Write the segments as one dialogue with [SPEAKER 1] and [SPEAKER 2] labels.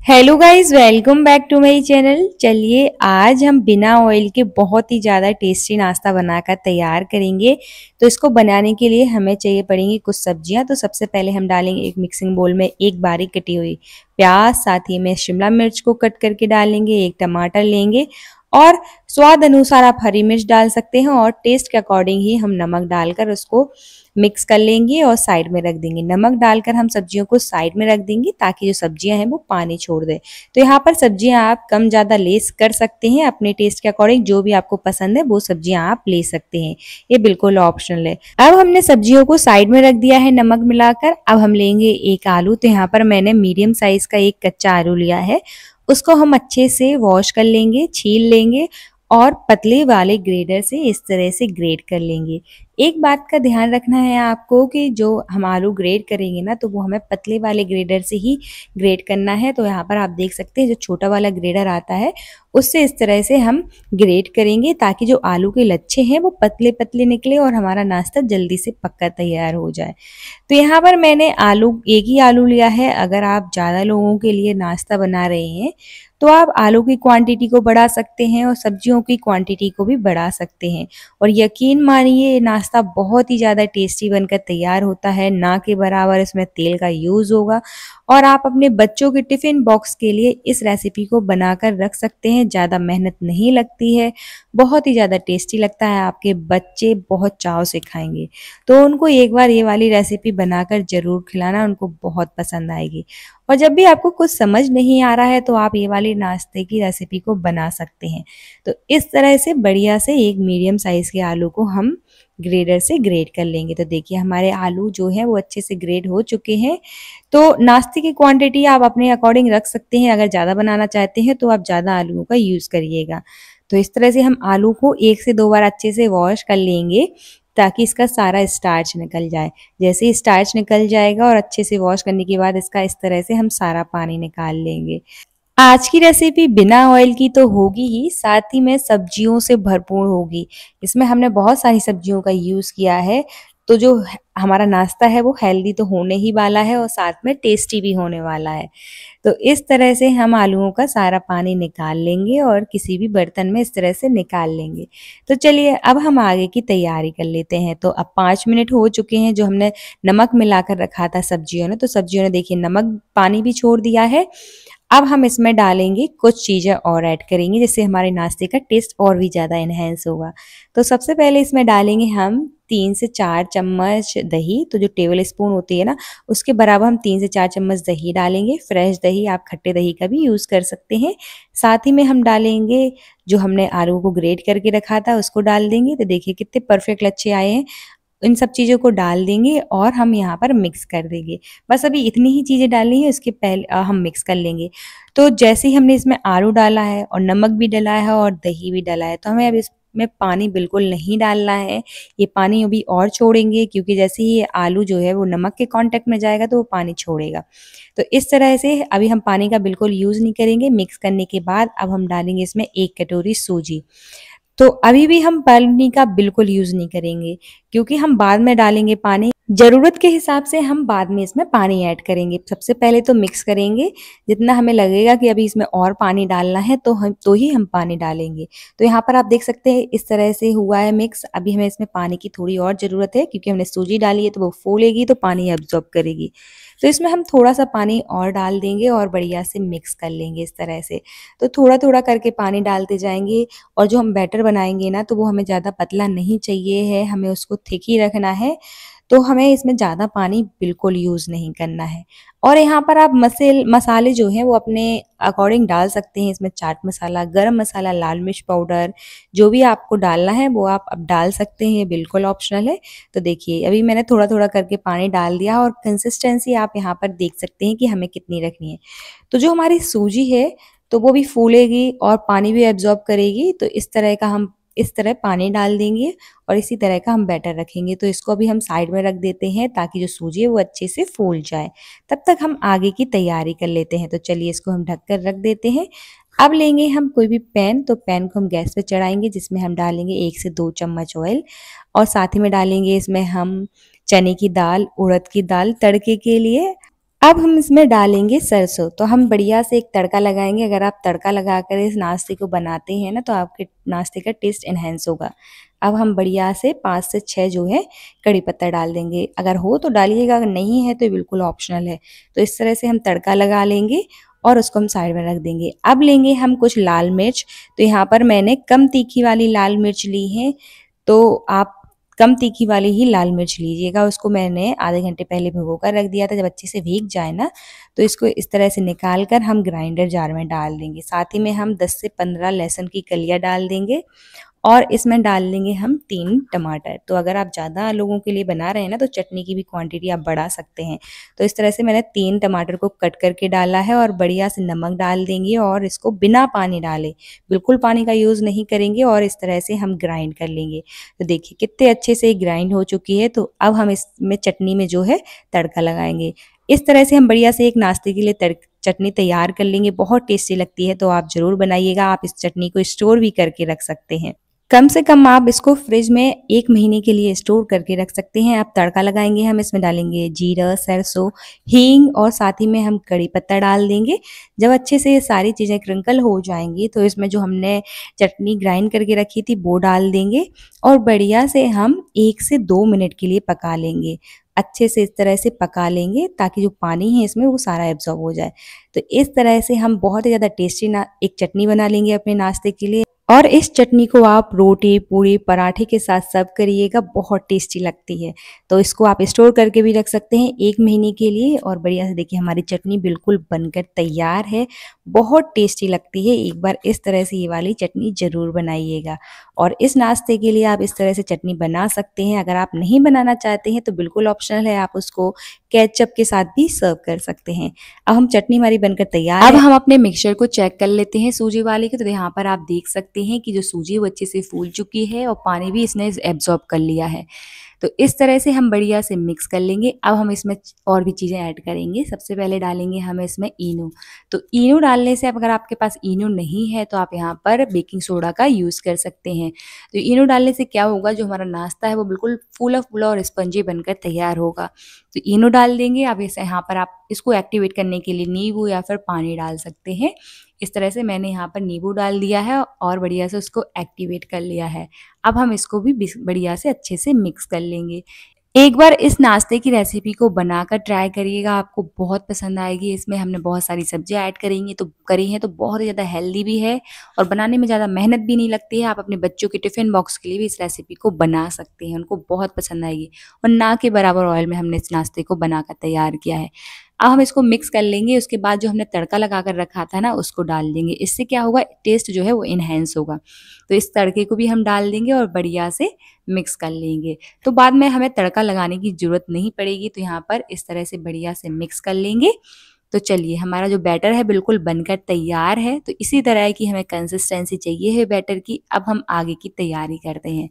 [SPEAKER 1] Hello guys, welcome back to my channel. चलिए आज हम बिना ऑयल के बहुत ही ज़्यादा टेस्टी नाश्ता बनाकर तैयार करेंगे। तो इसको बनाने के लिए हमें चाहिए पड़ेंगी कुछ सब्जियां। तो सबसे पहले हम डालेंगे एक मिक्सिंग बोल में एक बारीक कटी हुई प्याज, साथ ही में शिमला मिर्च को कट करके डालेंगे, एक टमाटर लेंगे और स्वाद अनुसार आप हरी मिर्च डाल सकते हैं और टेस्ट के अकॉर्डिंग ही हम नमक डालकर उसको मिक्स कर लेंगे और साइड में रख देंगे। नमक डालकर हम सब्जियों को साइड में रख देंगे ताकि जो सब्जियां हैं वो पानी छोड़ दे। तो यहाँ पर सब्जियां आप कम ज़्यादा ले कर सकते हैं अपने टेस्ट के अकॉर्डिंग। जो भी आपको पसंद है वो सब्जियां आप ले सकते हैं, ये बिल्कुल ऑप्शनल है। अब हमने सब्जियों को साइड में रख दिया है नमक मिलाकर। अब हम लेंगे एक आलू। तो यहाँ पर मैंने मीडियम साइज का एक कच्चा आलू लिया है। उसको हम अच्छे से वॉश कर लेंगे, छील लेंगे और पतले वाले ग्रेडर से इस तरह से ग्रेड कर लेंगे। एक बात का ध्यान रखना है आपको कि जो हम आलू ग्रेड करेंगे ना, तो वो हमें पतले वाले ग्रेडर से ही ग्रेड करना है। तो यहाँ पर आप देख सकते हैं जो छोटा वाला ग्रेडर आता है उससे इस तरह से हम ग्रेड करेंगे ताकि जो आलू के लच्छे हैं वो पतले पतले निकले और हमारा नाश्ता जल्दी से पक्का तैयार हो जाए। तो यहाँ पर मैंने एक ही आलू लिया है। अगर आप ज़्यादा लोगों के लिए नाश्ता बना रहे हैं तो आप आलू की क्वांटिटी को बढ़ा सकते हैं और सब्जियों की क्वांटिटी को भी बढ़ा सकते हैं। और यकीन मानिए ये नाश्ता बहुत ही ज़्यादा टेस्टी बनकर तैयार होता है, ना के बराबर इसमें तेल का यूज़ होगा। और आप अपने बच्चों के टिफ़िन बॉक्स के लिए इस रेसिपी को बनाकर रख सकते हैं। ज़्यादा मेहनत नहीं लगती है, बहुत ही ज़्यादा टेस्टी लगता है। आपके बच्चे बहुत चाव से खाएंगे। तो उनको एक बार ये वाली रेसिपी बनाकर ज़रूर खिलाना, उनको बहुत पसंद आएगी। और जब भी आपको कुछ समझ नहीं आ रहा है तो आप ये वाली नाश्ते की रेसिपी को बना सकते हैं। तो इस तरह से बढ़िया से एक मीडियम साइज़ के आलू को हम ग्रेडर से ग्रेड कर लेंगे। तो देखिए हमारे आलू जो है वो अच्छे से ग्रेड हो चुके हैं। तो नाश्ते की क्वांटिटी आप अपने अकॉर्डिंग रख सकते हैं। अगर ज़्यादा बनाना चाहते हैं तो आप ज़्यादा आलूओं का यूज़ करिएगा। तो इस तरह से हम आलू को 1 से 2 बार अच्छे से वॉश कर लेंगे ताकि इसका सारा स्टार्च निकल जाए। जैसे ही स्टार्च निकल जाएगा और अच्छे से वॉश करने के बाद इसका इस तरह से हम सारा पानी निकाल लेंगे। आज की रेसिपी बिना ऑयल की तो होगी ही, साथ ही में सब्जियों से भरपूर होगी। इसमें हमने बहुत सारी सब्जियों का यूज़ किया है। तो जो हमारा नाश्ता है वो हेल्दी तो होने ही वाला है और साथ में टेस्टी भी होने वाला है। तो इस तरह से हम आलूओं का सारा पानी निकाल लेंगे और किसी भी बर्तन में इस तरह से निकाल लेंगे। तो चलिए अब हम आगे की तैयारी कर लेते हैं। तो अब 5 मिनट हो चुके हैं जो हमने नमक मिलाकर रखा था सब्जियों ने। तो सब्जियों ने देखिए नमक पानी भी छोड़ दिया है। अब हम इसमें डालेंगे कुछ चीज़ें और ऐड करेंगे जिससे हमारे नाश्ते का टेस्ट और भी ज़्यादा इन्हेंस होगा। तो सबसे पहले इसमें डालेंगे हम 3 से 4 चम्मच दही। तो जो टेबल स्पून होती है ना, उसके बराबर हम 3 से 4 चम्मच दही डालेंगे। फ्रेश दही, आप खट्टे दही का भी यूज़ कर सकते हैं। साथ ही में हम डालेंगे जो हमने आलू को ग्रेट करके रखा था उसको डाल देंगे। तो देखिए कितने परफेक्ट लच्छे आए हैं। इन सब चीज़ों को डाल देंगे और हम यहाँ पर मिक्स कर देंगे। बस अभी इतनी ही चीज़ें डालनी है, उसके पहले हम मिक्स कर लेंगे। तो जैसे ही हमने इसमें आलू डाला है और नमक भी डला है और दही भी डला है, तो हमें अब इसमें पानी बिल्कुल नहीं डालना है। ये पानी अभी और छोड़ेंगे क्योंकि जैसे ही ये आलू जो है वो नमक के कांटेक्ट में जाएगा तो वो पानी छोड़ेगा। तो इस तरह से अभी हम पानी का बिल्कुल यूज़ नहीं करेंगे। मिक्स करने के बाद अब हम डालेंगे इसमें 1 कटोरी सूजी। तो अभी भी हम पानी का बिल्कुल यूज़ नहीं करेंगे क्योंकि हम बाद में डालेंगे पानी। ज़रूरत के हिसाब से हम बाद में इसमें पानी ऐड करेंगे। सबसे पहले तो मिक्स करेंगे, जितना हमें लगेगा कि अभी इसमें और पानी डालना है तो ही हम पानी डालेंगे। तो यहाँ पर आप देख सकते हैं इस तरह से हुआ है मिक्स। अभी हमें इसमें पानी की थोड़ी और ज़रूरत है क्योंकि हमने सूजी डाली है तो वो फूलेगी तो पानी एब्ज़ॉर्ब करेगी। तो इसमें हम थोड़ा-सा पानी और डाल देंगे और बढ़िया से मिक्स कर लेंगे इस तरह से। तो थोड़ा-थोड़ा करके पानी डालते जाएँगे और जो हम बैटर बनाएँगे ना, तो वो हमें ज़्यादा पतला नहीं चाहिए है, हमें उसको थिक ही रखना है। तो हमें इसमें ज़्यादा पानी बिल्कुल यूज़ नहीं करना है। और यहाँ पर आप मसाले जो हैं वो अपने अकॉर्डिंग डाल सकते हैं। इसमें चाट मसाला, गरम मसाला, लाल मिर्च पाउडर, जो भी आपको डालना है वो आप अब डाल सकते हैं, बिल्कुल ऑप्शनल है। तो देखिए अभी मैंने थोड़ा-थोड़ा करके पानी डाल दिया और कंसिस्टेंसी आप यहाँ पर देख सकते हैं कि हमें कितनी रखनी है। तो जो हमारी सूजी है तो वो भी फूलेगी और पानी भी एब्ज़ॉर्ब करेगी। तो इस तरह पानी डाल देंगे और इसी तरह का हम बैटर रखेंगे। तो इसको अभी हम साइड में रख देते हैं ताकि जो सूजी है वो अच्छे से फूल जाए। तब तक हम आगे की तैयारी कर लेते हैं। तो चलिए इसको हम ढक कर रख देते हैं। अब लेंगे हम कोई भी पैन। तो पैन को हम गैस पे चढ़ाएँगे जिसमें हम डालेंगे 1 से 2 चम्मच ऑयल और साथ ही में डालेंगे इसमें हम चने की दाल, उड़द की दाल तड़के के लिए। अब हम इसमें डालेंगे सरसों। तो हम बढ़िया से एक तड़का लगाएंगे। अगर आप तड़का लगाकर इस नाश्ते को बनाते हैं ना तो आपके नाश्ते का टेस्ट एनहेंस होगा। अब हम बढ़िया से 5 से 6 जो है कड़ी पत्ता डाल देंगे। अगर हो तो डालिएगा, अगर नहीं है तो बिल्कुल ऑप्शनल है। तो इस तरह से हम तड़का लगा लेंगे और उसको हम साइड में रख देंगे। अब लेंगे हम कुछ लाल मिर्च। तो यहाँ पर मैंने कम तीखी वाली लाल मिर्च ली है। तो आप कम तीखी वाली ही लाल मिर्च लीजिएगा। उसको मैंने आधे घंटे पहले भिगो कर रख दिया था। जब अच्छे से भीग जाए ना तो इसको इस तरह से निकाल कर हम ग्राइंडर जार में डाल देंगे। साथ ही में हम 10 से 15 लहसुन की कलियां डाल देंगे और इसमें डाल देंगे हम 3 टमाटर। तो अगर आप ज़्यादा लोगों के लिए बना रहे हैं ना तो चटनी की भी क्वांटिटी आप बढ़ा सकते हैं। तो इस तरह से मैंने 3 टमाटर को कट करके डाला है और बढ़िया से नमक डाल देंगे और इसको बिना पानी डाले, बिल्कुल पानी का यूज़ नहीं करेंगे और इस तरह से हम ग्राइंड कर लेंगे। तो देखिए कितने अच्छे से ग्राइंड हो चुकी है। तो अब हम इसमें चटनी में जो है तड़का लगाएंगे। इस तरह से हम बढ़िया से एक नाश्ते के लिए चटनी तैयार कर लेंगे। बहुत टेस्टी लगती है, तो आप ज़रूर बनाइएगा। आप इस चटनी को स्टोर भी करके रख सकते हैं। कम से कम आप इसको फ्रिज में 1 महीने के लिए स्टोर करके रख सकते हैं। आप तड़का लगाएंगे, हम इसमें डालेंगे जीरा, सरसों, हींग और साथ ही में हम कड़ी पत्ता डाल देंगे। जब अच्छे से ये सारी चीज़ें क्रंकल हो जाएंगी तो इसमें जो हमने चटनी ग्राइंड करके रखी थी वो डाल देंगे और बढ़िया से हम 1 से 2 मिनट के लिए पका लेंगे। अच्छे से इस तरह से पका लेंगे ताकि जो पानी है इसमें वो सारा एब्जॉर्ब हो जाए। तो इस तरह से हम बहुत ही ज़्यादा टेस्टी ना एक चटनी बना लेंगे अपने नाश्ते के लिए। और इस चटनी को आप रोटी, पूड़ी, पराठे के साथ सर्व करिएगा, बहुत टेस्टी लगती है। तो इसको आप स्टोर करके भी रख सकते हैं 1 महीने के लिए। और बढ़िया से देखिए हमारी चटनी बिल्कुल बनकर तैयार है। बहुत टेस्टी लगती है। एक बार इस तरह से ये वाली चटनी ज़रूर बनाइएगा। और इस नाश्ते के लिए आप इस तरह से चटनी बना सकते हैं। अगर आप नहीं बनाना चाहते हैं तो बिल्कुल ऑप्शनल है, आप उसको केचप के साथ भी सर्व कर सकते हैं। अब हम चटनी हमारी बनकर तैयार है। अब हम अपने मिक्सचर को चेक कर लेते हैं सूजी वाले के। तो यहाँ पर आप देख सकते हैं कि जो सूजी है वो अच्छे से फूल चुकी है और पानी भी इसने एब्जॉर्ब कर लिया है। तो इस तरह से हम बढ़िया से मिक्स कर लेंगे। अब हम इसमें और भी चीज़ें ऐड करेंगे। सबसे पहले डालेंगे हम इसमें इनो। तो इनो डालने से अगर आपके पास इनो नहीं है तो आप यहाँ पर बेकिंग सोडा का यूज़ कर सकते हैं। तो इनो डालने से क्या होगा, जो हमारा नाश्ता है वो बिल्कुल फूला फूला और स्पंजी बनकर तैयार होगा। तो इनो डाल देंगे। अब इसे यहाँ पर आप इसको एक्टिवेट करने के लिए नींबू या फिर पानी डाल सकते हैं। इस तरह से मैंने यहाँ पर नींबू डाल दिया है और बढ़िया से उसको एक्टिवेट कर लिया है। अब हम इसको भी बढ़िया से अच्छे से मिक्स कर लेंगे। एक बार इस नाश्ते की रेसिपी को बनाकर ट्राई करिएगा, आपको बहुत पसंद आएगी। इसमें हमने बहुत सारी सब्जियां ऐड करी हैं तो बहुत ही ज़्यादा हेल्दी भी है और बनाने में ज़्यादा मेहनत भी नहीं लगती है। आप अपने बच्चों के टिफ़िन बॉक्स के लिए भी इस रेसिपी को बना सकते हैं, उनको बहुत पसंद आएगी। और ना के बराबर ऑयल में हमने इस नाश्ते को बनाकर तैयार किया है। अब हम इसको मिक्स कर लेंगे। उसके बाद जो हमने तड़का लगा कर रखा था ना उसको डाल देंगे। इससे क्या होगा, टेस्ट जो है वो इन्हेंस होगा। तो इस तड़के को भी हम डाल देंगे और बढ़िया से मिक्स कर लेंगे। तो बाद में हमें तड़का लगाने की ज़रूरत नहीं पड़ेगी। तो यहाँ पर इस तरह से बढ़िया से मिक्स कर लेंगे। तो चलिए हमारा जो बैटर है बिल्कुल बनकर तैयार है। तो इसी तरह की हमें कंसिस्टेंसी चाहिए है बैटर की। अब हम आगे की तैयारी करते हैं।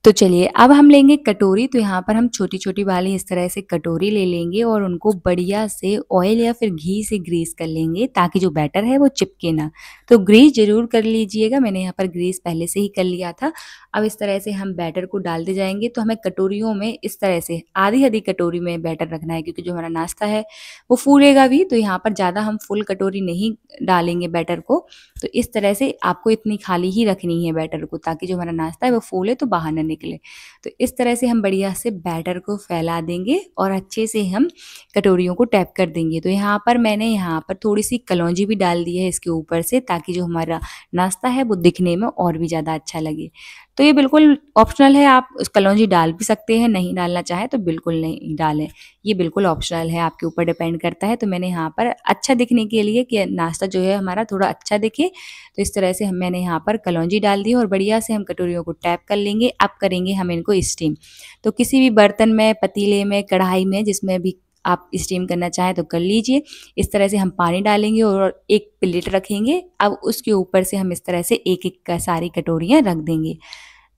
[SPEAKER 1] तो चलिए अब हम लेंगे कटोरी। तो यहाँ पर हम छोटी-छोटी वाली इस तरह से कटोरी ले लेंगे और उनको बढ़िया से ऑयल या फिर घी से ग्रीस कर लेंगे ताकि जो बैटर है वो चिपके ना। तो ग्रीस ज़रूर कर लीजिएगा, मैंने यहाँ पर ग्रीस पहले से ही कर लिया था। अब इस तरह से हम बैटर को डालते जाएंगे। तो हमें कटोरियों में इस तरह से आधी-आधी कटोरी में बैटर रखना है क्योंकि जो हमारा नाश्ता है वो फूलेगा भी। तो यहाँ पर ज़्यादा हम फुल कटोरी नहीं डालेंगे बैटर को। तो इस तरह से आपको इतनी खाली ही रखनी है बैटर को ताकि जो हमारा नाश्ता है वो फूले तो बाहर ना निकले। तो इस तरह से हम बढ़िया से बैटर को फैला देंगे और अच्छे से हम कटोरियों को टैप कर देंगे। तो मैंने यहाँ पर थोड़ी सी कलौंजी भी डाल दी है इसके ऊपर से ताकि जो हमारा नाश्ता है वो दिखने में और भी ज़्यादा अच्छा लगे। तो ये बिल्कुल ऑप्शनल है, आप उस कलौंजी डाल भी सकते हैं, नहीं डालना चाहें तो बिल्कुल नहीं डालें। ये बिल्कुल ऑप्शनल है, आपके ऊपर डिपेंड करता है। तो मैंने यहाँ पर अच्छा दिखने के लिए कि नाश्ता जो है हमारा थोड़ा अच्छा दिखे तो इस तरह से मैंने यहाँ पर कलौंजी डाल दी और बढ़िया से हम कटोरियों को टैप कर लेंगे। अब करेंगे हम इनको स्टीम। तो किसी भी बर्तन में, पतीले में, कढ़ाई में, जिसमें भी आप स्टीम करना चाहें तो कर लीजिए। इस तरह से हम पानी डालेंगे और एक प्लेट रखेंगे। अब उसके ऊपर से हम इस तरह से एक-एक सारी कटोरियाँ रख देंगे।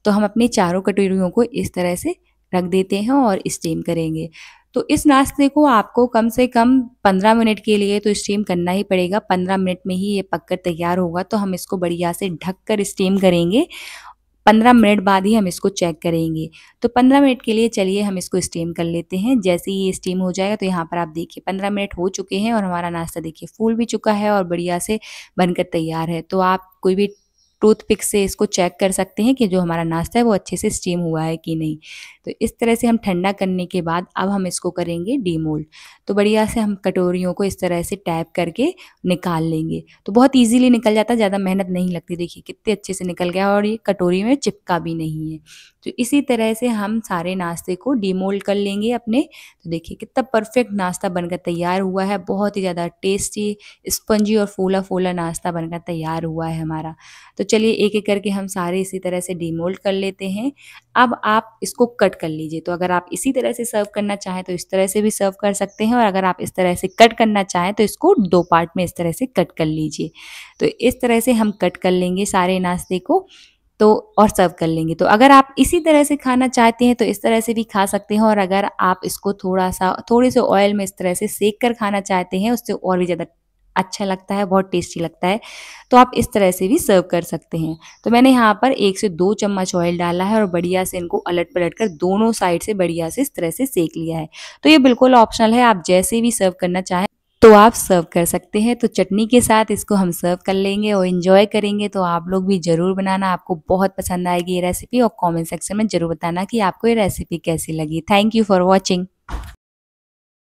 [SPEAKER 1] तो हम अपनी चारों कटोरियों को इस तरह से रख देते हैं और स्टीम करेंगे। तो इस नाश्ते को आपको कम से कम 15 मिनट के लिए तो स्टीम करना ही पड़ेगा। 15 मिनट में ही ये पककर तैयार होगा। तो हम इसको बढ़िया से ढक कर स्टीम करेंगे। 15 मिनट बाद ही हम इसको चेक करेंगे। तो 15 मिनट के लिए चलिए हम इसको स्टीम कर लेते हैं। जैसे ही ये स्टीम हो जाएगा तो यहाँ पर आप देखिए 15 मिनट हो चुके हैं और हमारा नाश्ता देखिए फूल भी चुका है और बढ़िया से बनकर तैयार है। तो आप कोई भी टूथपिक से इसको चेक कर सकते हैं कि जो हमारा नाश्ता है वो अच्छे से स्टीम हुआ है कि नहीं। तो इस तरह से हम ठंडा करने के बाद अब हम इसको करेंगे डीमोल्ड। तो बढ़िया से हम कटोरियों को इस तरह से टैप करके निकाल लेंगे। तो बहुत ईज़िली निकल जाता है, ज़्यादा मेहनत नहीं लगती। देखिए कितने अच्छे से निकल गया और ये कटोरी में चिपका भी नहीं है। तो इसी तरह से हम सारे नाश्ते को डीमोल्ड कर लेंगे अपने। तो देखिए कितना परफेक्ट नाश्ता बनकर तैयार हुआ है। बहुत ही ज़्यादा टेस्टी, स्पंजी और फूला-फूला नाश्ता बनकर तैयार हुआ है हमारा। तो चलिए एक-एक करके हम सारे इसी तरह से डीमोल्ड कर लेते हैं। अब आप इसको कट कर लीजिए। तो अगर आप इसी तरह से सर्व करना चाहें तो इस तरह से भी सर्व कर सकते हैं और अगर आप इस तरह से कट करना चाहें तो इसको 2 पार्ट में इस तरह से कट कर लीजिए। तो इस तरह से हम कट कर लेंगे सारे नाश्ते को तो और सर्व कर लेंगे। तो अगर आप इसी तरह से खाना चाहते हैं तो इस तरह से भी खा सकते हैं और अगर आप इसको थोड़े से ऑयल में इस तरह से सेक कर खाना चाहते हैं उससे और भी ज़्यादा अच्छा लगता है, बहुत टेस्टी लगता है। तो आप इस तरह से भी सर्व कर सकते हैं। तो मैंने यहाँ पर 1 से 2 चम्मच ऑयल डाला है और बढ़िया से इनको उलट-पलट कर दोनों साइड से बढ़िया से इस तरह से सेक लिया है। तो ये बिल्कुल ऑप्शनल है, आप जैसे भी सर्व करना चाहें तो आप सर्व कर सकते हैं। तो चटनी के साथ इसको हम सर्व कर लेंगे और एंजॉय करेंगे। तो आप लोग भी ज़रूर बनाना, आपको बहुत पसंद आएगी ये रेसिपी और कमेंट सेक्शन में ज़रूर बताना कि आपको ये रेसिपी कैसी लगी। Thank you for watching.